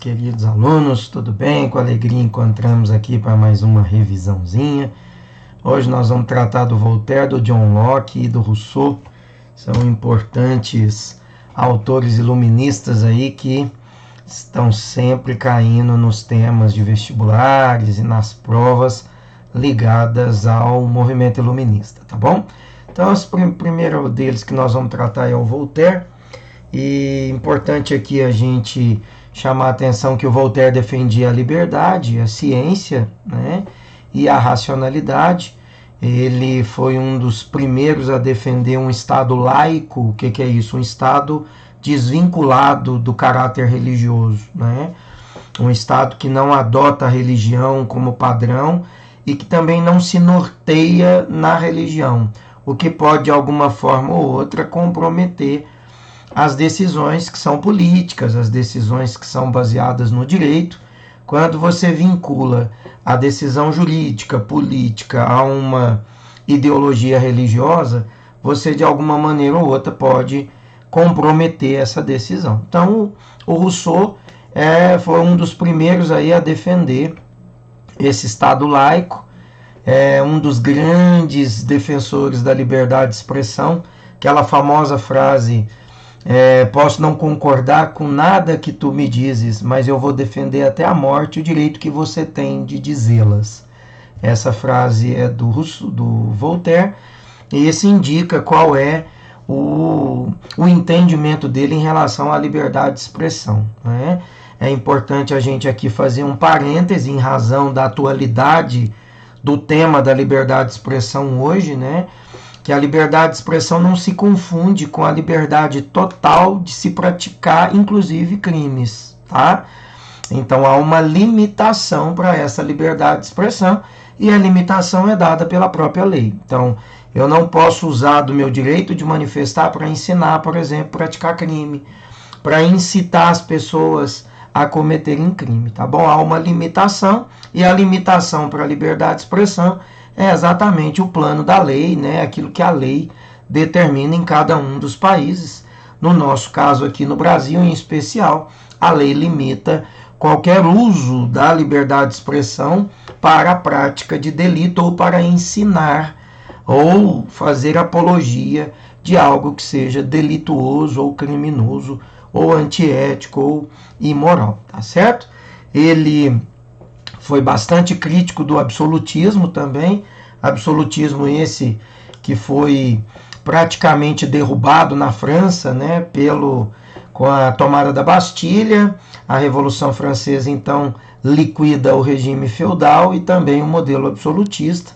queridos alunos, tudo bem? Com alegria encontramos aqui para mais uma revisãozinha. Hoje nós vamos tratar do Voltaire, do John Locke e do Rousseau. São importantes autores iluministas aí que estão sempre caindo nos temas de vestibulares e nas provas ligadas ao movimento iluminista, tá bom? Então, o primeiro deles que nós vamos tratar é o Voltaire. E importante aqui a gente chamar a atenção que o Voltaire defendia a liberdade, a ciência, né, e a racionalidade. Ele foi um dos primeiros a defender um Estado laico. O que é isso? Um Estado desvinculado do caráter religioso, né? Um Estado que não adota a religião como padrão e que também não se norteia na religião, o que pode de alguma forma ou outra comprometer as decisões que são políticas, as decisões que são baseadas no direito. Quando você vincula a decisão jurídica, política a uma ideologia religiosa, você de alguma maneira ou outra pode comprometer essa decisão. Então, o Rousseau foi um dos primeiros aí a defender esse Estado laico, um dos grandes defensores da liberdade de expressão, aquela famosa frase: posso não concordar com nada que tu me dizes, mas eu vou defender até a morte o direito que você tem de dizê-las. Essa frase é do Voltaire, e esse indica qual é o entendimento dele em relação à liberdade de expressão, né? É importante a gente aqui fazer um parêntese em razão da atualidade do tema da liberdade de expressão hoje, né? Que a liberdade de expressão não se confunde com a liberdade total de se praticar, inclusive, crimes, tá? Então, há uma limitação para essa liberdade de expressão, e a limitação é dada pela própria lei. Então, eu não posso usar do meu direito de manifestar para ensinar, por exemplo, praticar crime, para incitar as pessoas a cometerem crime, tá bom? Há uma limitação, e a limitação para a liberdade de expressão é exatamente o plano da lei, né? Aquilo que a lei determina em cada um dos países. No nosso caso aqui no Brasil, em especial, a lei limita qualquer uso da liberdade de expressão para a prática de delito ou para ensinar ou fazer apologia de algo que seja delituoso ou criminoso ou antiético ou imoral, tá certo? Ele foi bastante crítico do absolutismo também, absolutismo esse que foi praticamente derrubado na França, né, com a tomada da Bastilha. A Revolução Francesa, então, liquida o regime feudal e também o modelo absolutista.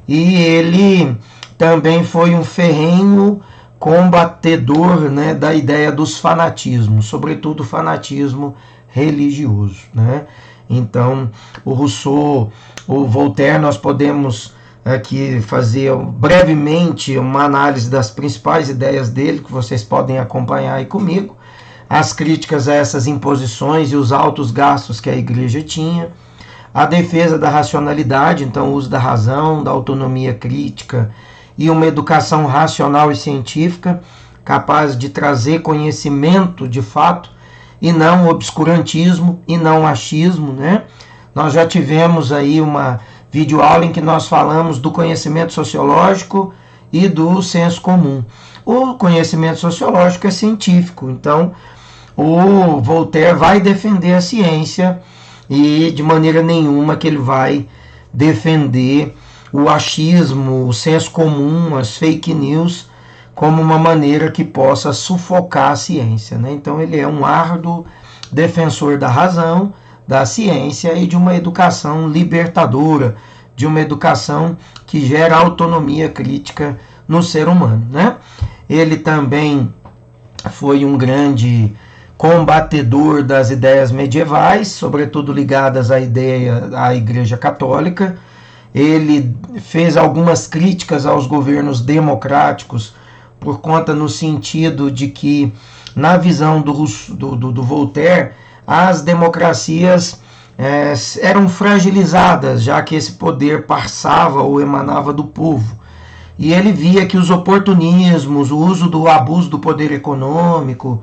E ele também foi um ferrenho combatedor, né, da ideia dos fanatismos, sobretudo o fanatismo religioso, né? Então, o Rousseau, o Voltaire, nós podemos aqui fazer brevemente uma análise das principais ideias dele, que vocês podem acompanhar aí comigo. As críticas a essas imposições e os altos gastos que a igreja tinha, a defesa da racionalidade, então o uso da razão, da autonomia crítica e uma educação racional e científica capaz de trazer conhecimento de fato e não obscurantismo e não achismo, né? Nós já tivemos aí uma videoaula em que nós falamos do conhecimento sociológico e do senso comum. O conhecimento sociológico é científico, então o Voltaire vai defender a ciência e de maneira nenhuma que ele vai defender o achismo, o senso comum, as fake news, como uma maneira que possa sufocar a ciência, né? Então ele é um árduo defensor da razão, da ciência e de uma educação libertadora, de uma educação que gera autonomia crítica no ser humano, né? Ele também foi um grande combatedor das ideias medievais, sobretudo ligadas à Igreja Católica. Ele fez algumas críticas aos governos democráticos, por conta no sentido de que, na visão do Voltaire, as democracias eram fragilizadas, já que esse poder passava ou emanava do povo. E ele via que os oportunismos, o uso do abuso do poder econômico,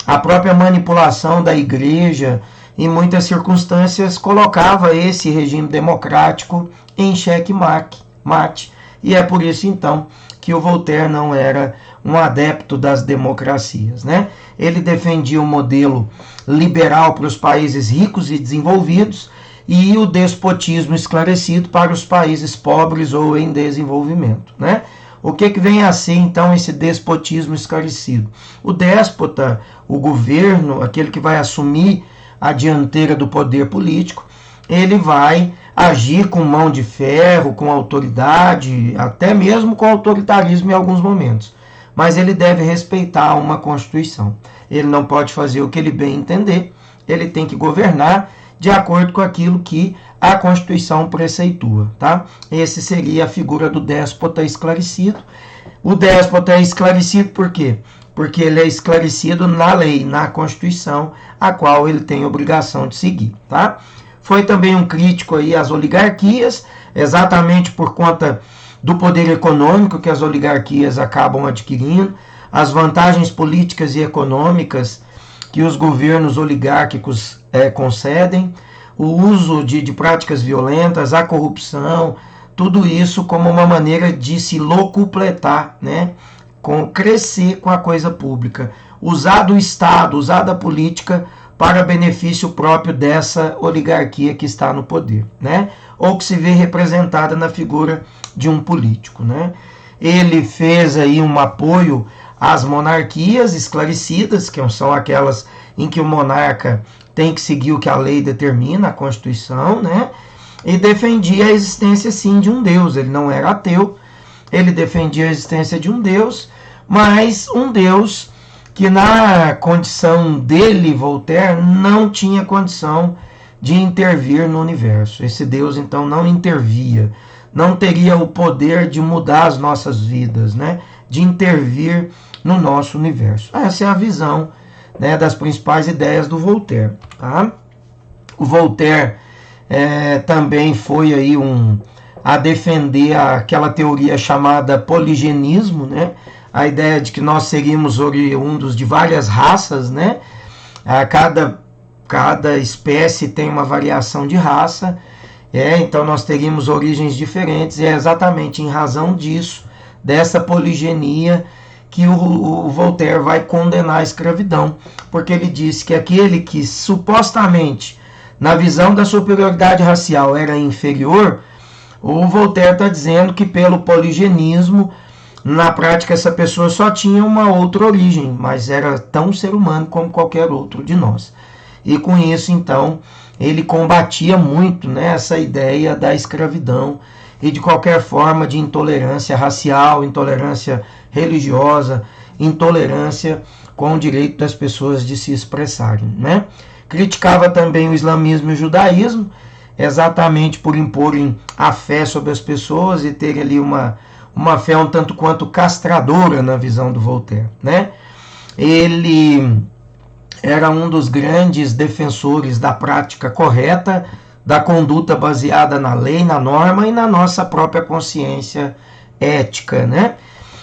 a própria manipulação da igreja em muitas circunstâncias, colocava esse regime democrático em xeque-mate. E é por isso, então, que o Voltaire não era um adepto das democracias, né? Ele defendia o modelo liberal para os países ricos e desenvolvidos e o despotismo esclarecido para os países pobres ou em desenvolvimento, né? O que vem a ser, então, esse despotismo esclarecido? O déspota, o governo, aquele que vai assumir a dianteira do poder político, ele vai agir com mão de ferro, com autoridade, até mesmo com autoritarismo em alguns momentos. Mas ele deve respeitar uma Constituição. Ele não pode fazer o que ele bem entender, ele tem que governar de acordo com aquilo que a Constituição preceitua, tá? Esse seria a figura do déspota esclarecido. O déspota é esclarecido por quê? Porque ele é esclarecido na lei, na Constituição, a qual ele tem obrigação de seguir, tá? Foi também um crítico aí às oligarquias, exatamente por conta do poder econômico que as oligarquias acabam adquirindo, as vantagens políticas e econômicas que os governos oligárquicos concedem, o uso de práticas violentas, a corrupção, tudo isso como uma maneira de se locupletar, né? Crescer com a coisa pública, usar do Estado, usar da política para benefício próprio dessa oligarquia que está no poder, né? Ou que se vê representada na figura de um político, né? Ele fez aí um apoio às monarquias esclarecidas, que são aquelas em que o monarca tem que seguir o que a lei determina, a Constituição, né? E defendia a existência, sim, de um Deus. Ele não era ateu, ele defendia a existência de um Deus, mas um Deus que na condição dele, Voltaire, não tinha condição de intervir no universo. Esse Deus, então, não intervia, não teria o poder de mudar as nossas vidas, né? De intervir no nosso universo. Essa é a visão, né, das principais ideias do Voltaire, tá? O Voltaire também foi aí a defender aquela teoria chamada poligenismo, né? A ideia de que nós seríamos oriundos de várias raças, né? Cada espécie tem uma variação de raça, então nós teríamos origens diferentes, e é exatamente em razão disso, dessa poligenia, que o Voltaire vai condenar a escravidão, porque ele disse que aquele que supostamente, na visão da superioridade racial, era inferior, o Voltaire está dizendo que pelo poligenismo, na prática, essa pessoa só tinha uma outra origem, mas era tão ser humano como qualquer outro de nós. E com isso, então, ele combatia muito, né, essa ideia da escravidão e de qualquer forma de intolerância racial, intolerância religiosa, intolerância com o direito das pessoas de se expressarem, né? Criticava também o islamismo e o judaísmo, exatamente por imporem a fé sobre as pessoas e ter ali uma fé um tanto quanto castradora na visão do Voltaire, né? Ele era um dos grandes defensores da prática correta, da conduta baseada na lei, na norma e na nossa própria consciência ética, né?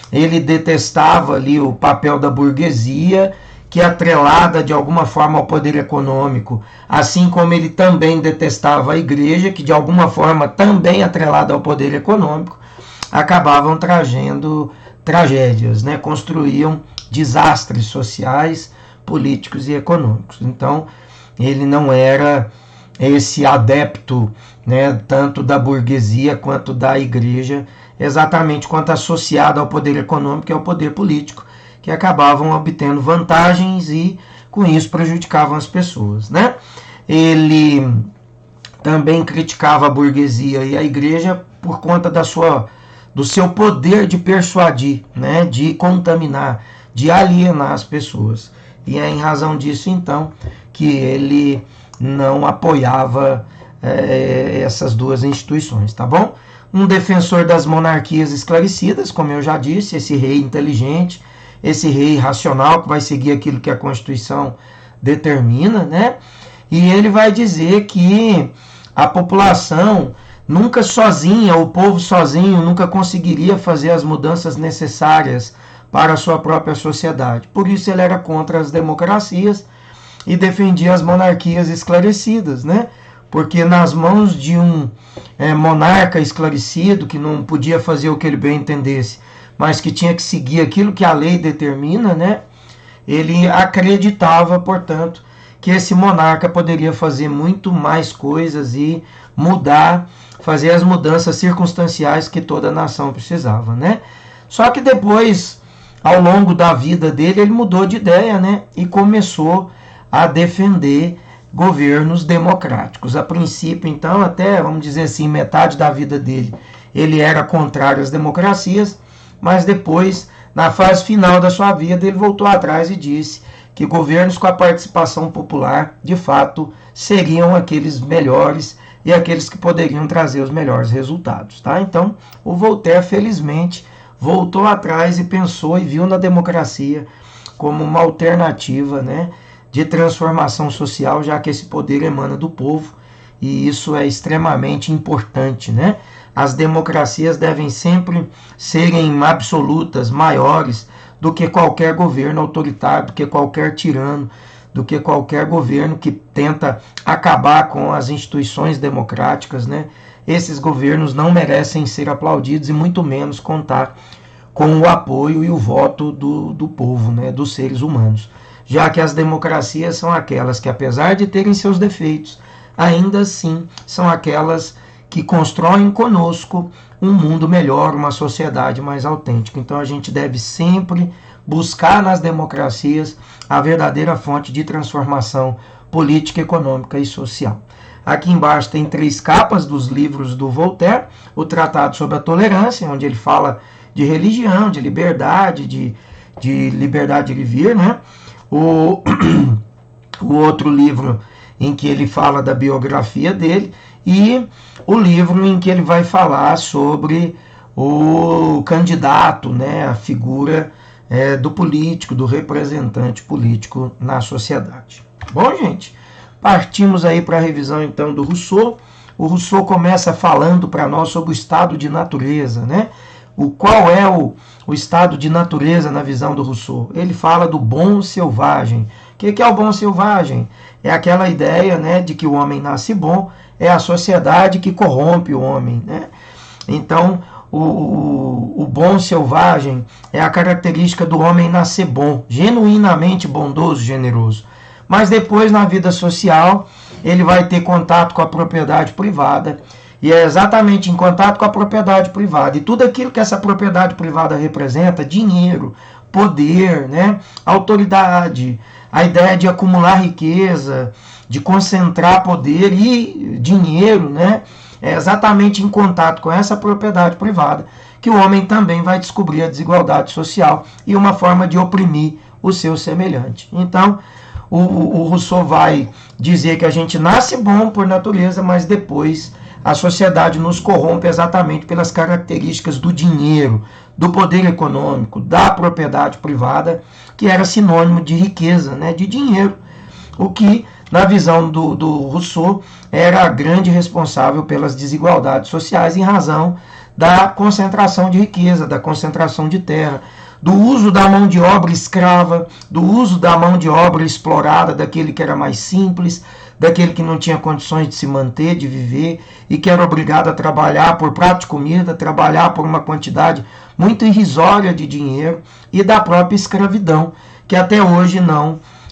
Ele detestava ali o papel da burguesia, que é atrelada de alguma forma ao poder econômico, assim como ele também detestava a igreja, que de alguma forma também atrelada ao poder econômico, acabavam trazendo tragédias, né? Construíam desastres sociais, políticos e econômicos. Então, ele não era esse adepto, né, tanto da burguesia quanto da igreja, exatamente quanto associado ao poder econômico e ao poder político, que acabavam obtendo vantagens e, com isso, prejudicavam as pessoas, né? Ele também criticava a burguesia e a igreja por conta do seu poder de persuadir, né, de contaminar, de alienar as pessoas. E é em razão disso, então, que ele não apoiava essas duas instituições, tá bom? Um defensor das monarquias esclarecidas, como eu já disse, esse rei inteligente, esse rei racional que vai seguir aquilo que a Constituição determina, né? E ele vai dizer que a população nunca sozinha, o povo sozinho, nunca conseguiria fazer as mudanças necessárias para a sua própria sociedade. Por isso ele era contra as democracias e defendia as monarquias esclarecidas, né? Porque nas mãos de um monarca esclarecido, que não podia fazer o que ele bem entendesse, mas que tinha que seguir aquilo que a lei determina, né? Ele acreditava, portanto, que esse monarca poderia fazer muito mais coisas e mudar, fazer as mudanças circunstanciais que toda nação precisava, né? Só que depois, ao longo da vida dele, ele mudou de ideia, né? E começou a defender governos democráticos. A princípio, então, até, vamos dizer assim, metade da vida dele, ele era contrário às democracias, mas depois, na fase final da sua vida, ele voltou atrás e disse que governos com a participação popular, de fato, seriam aqueles melhores e aqueles que poderiam trazer os melhores resultados, tá? Então, o Voltaire, felizmente, voltou atrás e pensou e viu na democracia como uma alternativa, né, de transformação social, já que esse poder emana do povo, e isso é extremamente importante, né? As democracias devem sempre serem absolutas, maiores do que qualquer governo autoritário, do que qualquer tirano, do que qualquer governo que tenta acabar com as instituições democráticas, né? Esses governos não merecem ser aplaudidos e muito menos contar com o apoio e o voto do povo, né? Dos seres humanos. Já que as democracias são aquelas que, apesar de terem seus defeitos, ainda assim são aquelas que constroem conosco um mundo melhor, uma sociedade mais autêntica. Então a gente deve sempre buscar nas democracias a verdadeira fonte de transformação política, econômica e social. Aqui embaixo tem 3 capas dos livros do Voltaire: o Tratado sobre a Tolerância, onde ele fala de religião, de liberdade, de liberdade de viver, né? O outro livro em que ele fala da biografia dele, e o livro em que ele vai falar sobre o candidato, né, a figura do político, do representante político na sociedade. Bom, gente, partimos aí para a revisão então do Rousseau. O Rousseau começa falando para nós sobre o estado de natureza, né? Qual é o estado de natureza na visão do Rousseau? Ele fala do bom selvagem. O que é o bom selvagem? É aquela ideia, né, de que o homem nasce bom, é a sociedade que corrompe o homem, né? Então, o bom selvagem é a característica do homem nascer bom, genuinamente bondoso, generoso. Mas depois, na vida social, ele vai ter contato com a propriedade privada, e é exatamente em contato com a propriedade privada e tudo aquilo que essa propriedade privada representa, dinheiro, poder, né, autoridade, a ideia de acumular riqueza, de concentrar poder e dinheiro, né, é exatamente em contato com essa propriedade privada que o homem também vai descobrir a desigualdade social e uma forma de oprimir o seu semelhante. Então, o Rousseau vai dizer que a gente nasce bom por natureza, mas depois a sociedade nos corrompe exatamente pelas características do dinheiro, do poder econômico, da propriedade privada, que era sinônimo de riqueza, né, de dinheiro, o que, na visão do Rousseau, era a grande responsável pelas desigualdades sociais em razão da concentração de riqueza, da concentração de terra, do uso da mão de obra escrava, do uso da mão de obra explorada, daquele que era mais simples, daquele que não tinha condições de se manter, de viver, e que era obrigado a trabalhar por prato de comida, trabalhar por uma quantidade muito irrisória de dinheiro, e da própria escravidão, que até hoje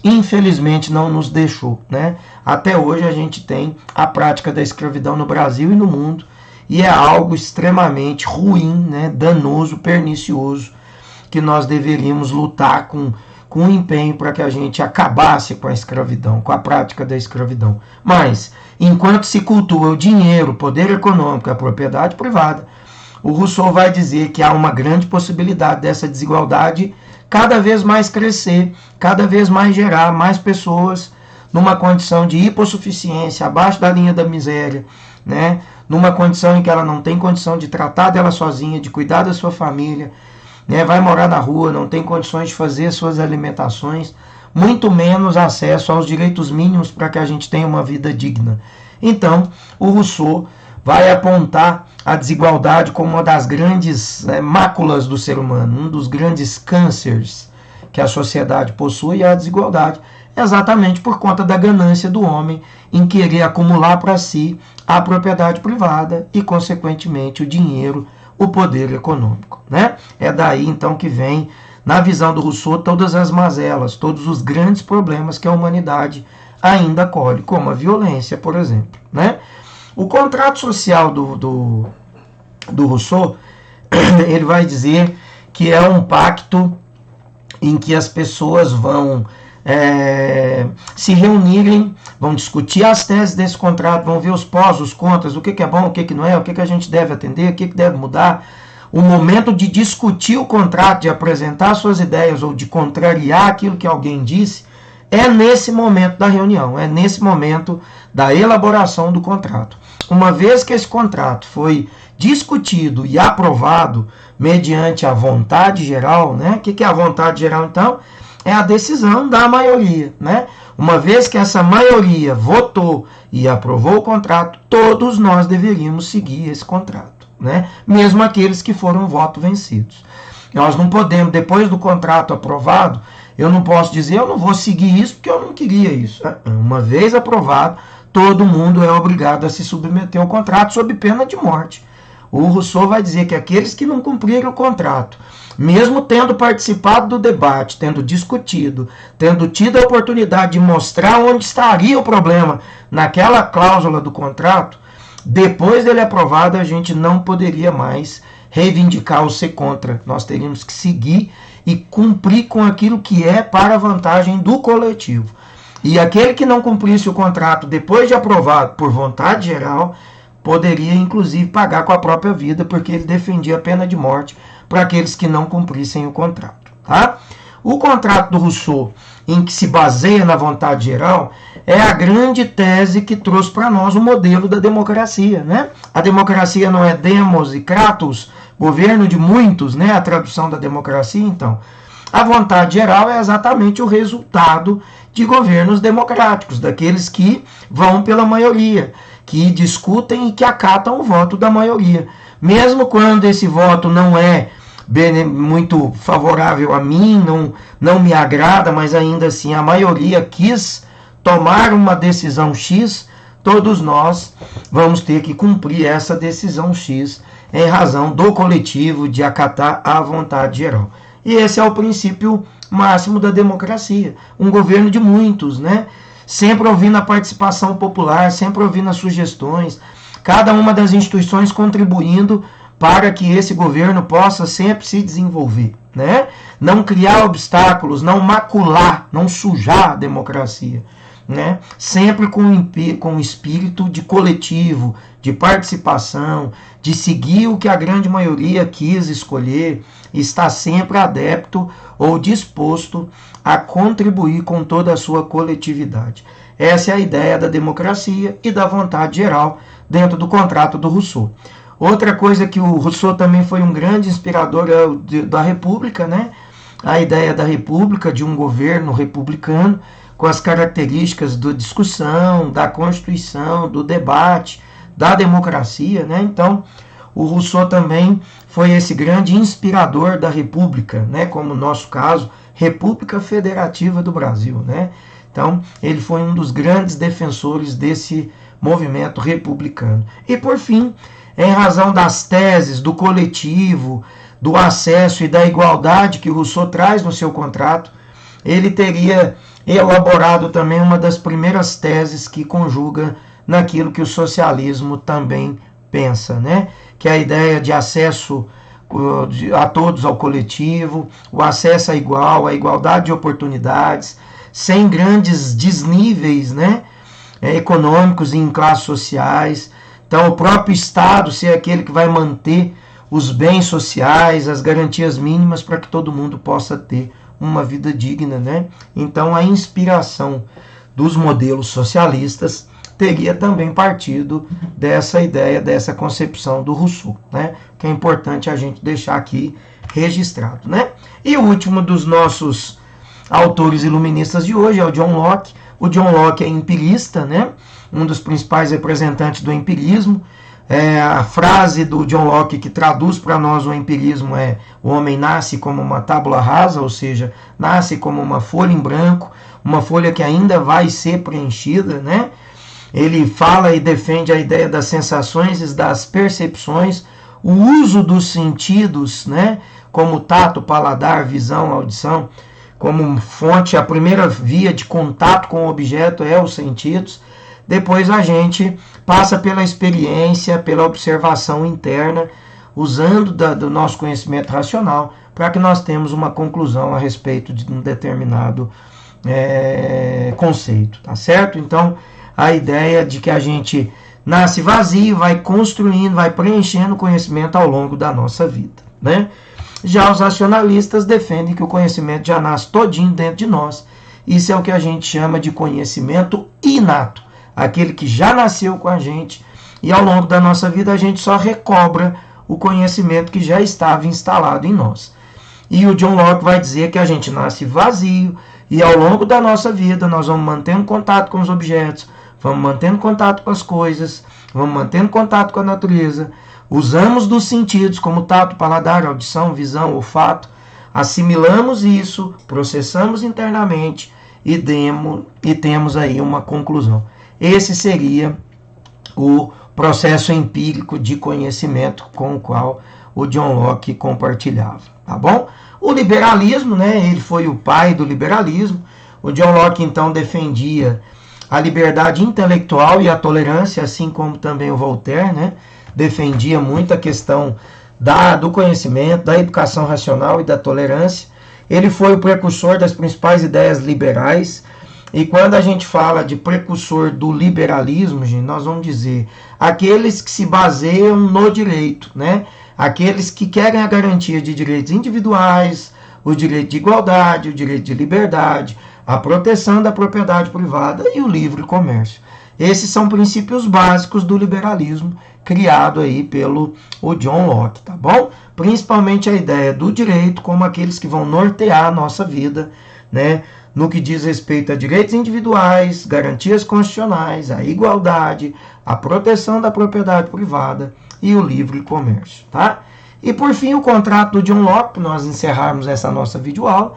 infelizmente não nos deixou, né? Até hoje a gente tem a prática da escravidão no Brasil e no mundo, e é algo extremamente ruim, né? Danoso, pernicioso, que nós deveríamos lutar com empenho para que a gente acabasse com a escravidão, com a prática da escravidão. Mas, enquanto se cultua o dinheiro, o poder econômico, a propriedade privada, o Rousseau vai dizer que há uma grande possibilidade dessa desigualdade cada vez mais crescer, cada vez mais gerar mais pessoas numa condição de hipossuficiência, abaixo da linha da miséria, né? Numa condição em que ela não tem condição de tratar dela sozinha, de cuidar da sua família, né? Vai morar na rua, não tem condições de fazer suas alimentações, muito menos acesso aos direitos mínimos para que a gente tenha uma vida digna. Então, o Rousseau vai apontar a desigualdade como uma das grandes máculas do ser humano, um dos grandes cânceres que a sociedade possui. A desigualdade exatamente por conta da ganância do homem em querer acumular para si a propriedade privada e, consequentemente, o dinheiro, o poder econômico, né? É daí, então, que vem, na visão do Rousseau, todas as mazelas, todos os grandes problemas que a humanidade ainda colhe, como a violência, por exemplo, né? O contrato social do Rousseau, ele vai dizer que é um pacto em que as pessoas vão se reunirem, vão discutir as teses desse contrato, vão ver os pós, os contras, o que é bom, o que não é, o que a gente deve atender, o que deve mudar. O momento de discutir o contrato, de apresentar suas ideias ou de contrariar aquilo que alguém disse, é nesse momento da reunião, é nesse momento da elaboração do contrato. Uma vez que esse contrato foi discutido e aprovado mediante a vontade geral, né? O que é a vontade geral, então? É a decisão da maioria, né? Uma vez que essa maioria votou e aprovou o contrato, todos nós deveríamos seguir esse contrato, né? Mesmo aqueles que foram voto vencidos. Nós não podemos, depois do contrato aprovado, eu não posso dizer, eu não vou seguir isso porque eu não queria isso. Uma vez aprovado, todo mundo é obrigado a se submeter ao contrato sob pena de morte. O Rousseau vai dizer que aqueles que não cumprirem o contrato, mesmo tendo participado do debate, tendo discutido, tendo tido a oportunidade de mostrar onde estaria o problema naquela cláusula do contrato, depois dele aprovado, a gente não poderia mais reivindicar ou ser contra. Nós teríamos que seguir e cumprir com aquilo que é para a vantagem do coletivo. E aquele que não cumprisse o contrato depois de aprovado por vontade geral, poderia inclusive pagar com a própria vida, porque ele defendia a pena de morte para aqueles que não cumprissem o contrato. Tá? O contrato do Rousseau, em que se baseia na vontade geral, é a grande tese que trouxe para nós o modelo da democracia. Né? A democracia não é demos e kratos, governo de muitos, né? A tradução da democracia, então. A vontade geral é exatamente o resultado de governos democráticos, daqueles que vão pela maioria, que discutem e que acatam o voto da maioria. Mesmo quando esse voto não é muito favorável a mim, não me agrada, mas ainda assim a maioria quis tomar uma decisão X, todos nós vamos ter que cumprir essa decisão X em razão do coletivo de acatar a vontade geral. E esse é o princípio máximo da democracia, um governo de muitos, né? Sempre ouvindo a participação popular, sempre ouvindo as sugestões, cada uma das instituições contribuindo para que esse governo possa sempre se desenvolver, né? Não criar obstáculos, não macular, não sujar a democracia, né? Sempre com espírito de coletivo, de participação, de seguir o que a grande maioria quis escolher, está sempre adepto ou disposto a contribuir com toda a sua coletividade. Essa é a ideia da democracia e da vontade geral dentro do contrato do Rousseau. Outra coisa que o Rousseau também foi um grande inspirador da República, né? A ideia da República, de um governo republicano, com as características da discussão, da Constituição, do debate, da democracia, né? Então, o Rousseau também foi esse grande inspirador da República, né? Como no nosso caso, República Federativa do Brasil, né? Então, ele foi um dos grandes defensores desse movimento republicano. E, por fim, em razão das teses do coletivo, do acesso e da igualdade que o Rousseau traz no seu contrato, ele teria elaborado também uma das primeiras teses que conjuga naquilo que o socialismo também pensa, né? Que é a ideia de acesso a todos ao coletivo, o acesso igual, a igualdade de oportunidades, sem grandes desníveis, né? Econômicos e em classes sociais. Então, o próprio Estado ser aquele que vai manter os bens sociais, as garantias mínimas para que todo mundo possa ter uma vida digna, né? Então, a inspiração dos modelos socialistas teria também partido dessa ideia, dessa concepção do Rousseau, né? Que é importante a gente deixar aqui registrado, né? E o último dos nossos autores iluministas de hoje é o John Locke. O John Locke é empirista, né? Um dos principais representantes do empirismo. A frase do John Locke que traduz para nós o empirismo é: o homem nasce como uma tábula rasa, ou seja, nasce como uma folha em branco, uma folha que ainda vai ser preenchida, né? Ele fala e defende a ideia das sensações e das percepções, o uso dos sentidos, né? Como tato, paladar, visão, audição, como fonte, a primeira via de contato com o objeto é os sentidos. Depois a gente passa pela experiência, pela observação interna, usando do nosso conhecimento racional, para que nós tenhamos uma conclusão a respeito de um determinado conceito, tá certo? Então, a ideia de que a gente nasce vazio, vai construindo, vai preenchendo conhecimento ao longo da nossa vida, né? Já os racionalistas defendem que o conhecimento já nasce todinho dentro de nós. Isso é o que a gente chama de conhecimento inato, aquele que já nasceu com a gente e ao longo da nossa vida a gente só recobra o conhecimento que já estava instalado em nós. E o John Locke vai dizer que a gente nasce vazio e ao longo da nossa vida nós vamos mantendo contato com os objetos, vamos mantendo contato com as coisas, vamos mantendo contato com a natureza, usamos dos sentidos como tato, paladar, audição, visão, olfato, assimilamos isso, processamos internamente e temos aí uma conclusão. Esse seria o processo empírico de conhecimento com o qual o John Locke compartilhava, tá bom? O liberalismo, né, ele foi o pai do liberalismo. O John Locke, então, defendia a liberdade intelectual e a tolerância, assim como também o Voltaire, né, defendia muito a questão do conhecimento, da educação racional e da tolerância. Ele foi o precursor das principais ideias liberais. E quando a gente fala de precursor do liberalismo, gente, nós vamos dizer aqueles que se baseiam no direito, né? Aqueles que querem a garantia de direitos individuais, o direito de igualdade, o direito de liberdade, a proteção da propriedade privada e o livre comércio. Esses são princípios básicos do liberalismo criado aí pelo John Locke, tá bom? Principalmente a ideia do direito como aqueles que vão nortear a nossa vida, né? No que diz respeito a direitos individuais, garantias constitucionais, a igualdade, a proteção da propriedade privada e o livre comércio, tá? E por fim, o contrato do John Locke, para nós encerrarmos essa nossa videoaula.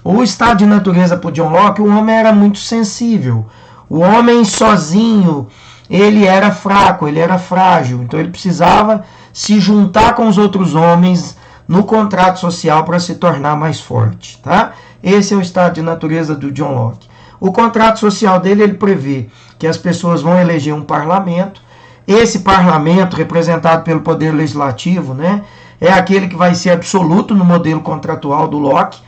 O estado de natureza para o John Locke, o homem era muito sensível. O homem sozinho, ele era fraco, ele era frágil, então ele precisava se juntar com os outros homens no contrato social para se tornar mais forte, tá? Esse é o estado de natureza do John Locke. O contrato social dele, ele prevê que as pessoas vão eleger um parlamento. Esse parlamento, representado pelo poder legislativo, né, é aquele que vai ser absoluto no modelo contratual do Locke.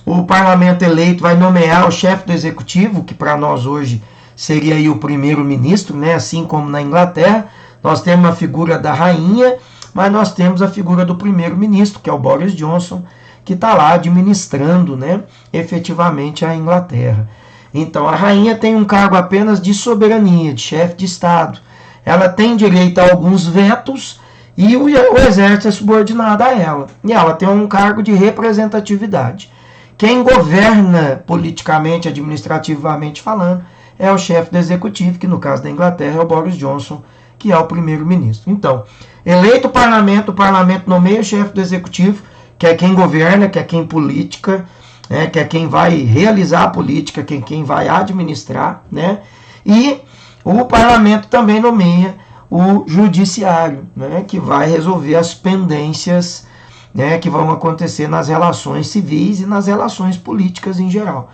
O parlamento eleito vai nomear o chefe do executivo, que para nós hoje seria aí o primeiro-ministro, né, assim como na Inglaterra. Nós temos a figura da rainha, mas nós temos a figura do primeiro-ministro, que é o Boris Johnson, que está lá administrando, né, efetivamente a Inglaterra. Então a rainha tem um cargo apenas de soberania, de chefe de Estado. Ela tem direito a alguns vetos e o exército é subordinado a ela. E ela tem um cargo de representatividade. Quem governa politicamente, administrativamente falando, é o chefe do executivo, que no caso da Inglaterra é o Boris Johnson, que é o primeiro-ministro. Então, eleito o parlamento nomeia o chefe do executivo, que é quem governa, que é quem política, né, que é quem vai realizar a política, que é quem vai administrar, né, e o parlamento também nomeia o judiciário, né, que vai resolver as pendências, né, que vão acontecer nas relações civis e nas relações políticas em geral.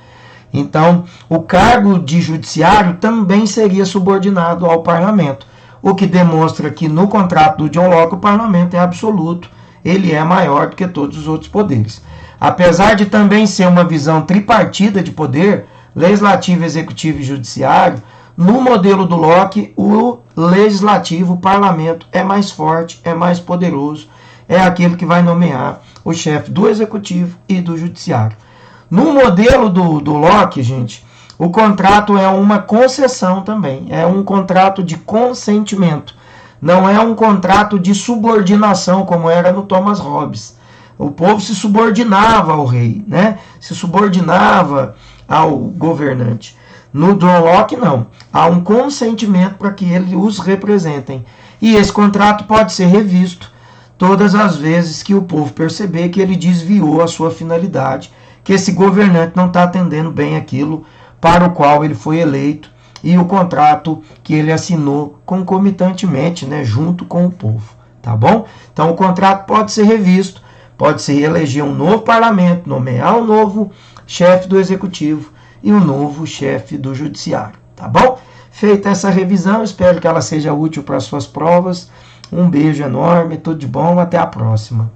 Então, o cargo de judiciário também seria subordinado ao parlamento, o que demonstra que no contrato do John Locke o parlamento é absoluto, ele é maior do que todos os outros poderes. Apesar de também ser uma visão tripartida de poder, legislativo, executivo e judiciário, no modelo do Locke, o legislativo, o parlamento, é mais forte, é mais poderoso, é aquele que vai nomear o chefe do executivo e do judiciário. No modelo do Locke, gente, o contrato é uma concessão também, é um contrato de consentimento, não é um contrato de subordinação como era no Thomas Hobbes. O povo se subordinava ao rei, né? Se subordinava ao governante. No John Locke, não. Há um consentimento para que ele os representem. E esse contrato pode ser revisto todas as vezes que o povo perceber que ele desviou a sua finalidade, que esse governante não está atendendo bem aquilo para o qual ele foi eleito e o contrato que ele assinou concomitantemente, né, junto com o povo, tá bom? Então o contrato pode ser revisto, pode-se eleger um novo parlamento, nomear um novo chefe do executivo e um novo chefe do judiciário, tá bom? Feita essa revisão, espero que ela seja útil para suas provas. Um beijo enorme, tudo de bom, até a próxima.